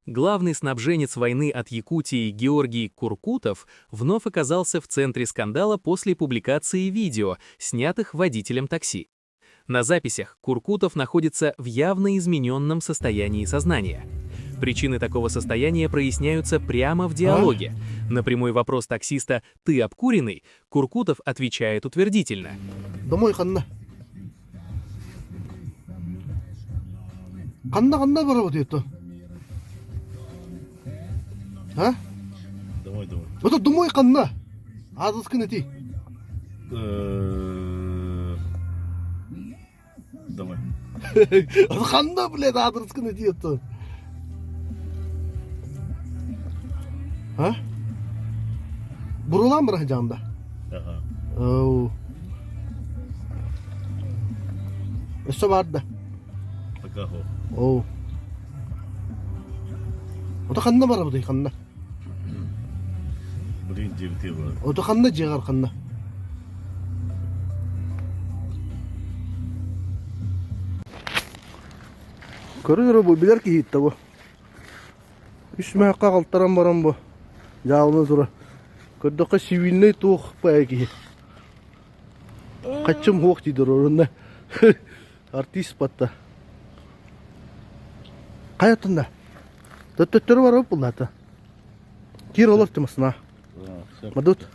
Главный снабженец войны от Якутии Георгий Куркутов вновь оказался в центре скандала после публикации видео, снятых водителем такси. На записях Куркутов находится в явно измененном состоянии сознания. Причины такого состояния проясняются прямо в диалоге. На прямой вопрос таксиста «Ты обкуренный?» Куркутов отвечает утвердительно. Домой канна. Канна барабы дейт. А? Домой. Вот домой канна. Адыскын эти. Домой. Канна, блядь, адыскын эти. А? Бурулам бара жанда. Ага. Оу. Эссе барда. Пока хо. Оу. Ота канна барабы дейт канна. Блин, девки бар. Ота канна жегар канна. Көрөр бу билер ки хитте бу. Үч маққа калтарам барам бу. Жауны тура. Көрдөккө сивилный тух пайки. Качым хук дидер орунда. Артист батта. Каятында. Төттөр бар бу булата. Кир олор тымасына. Все. Мадут.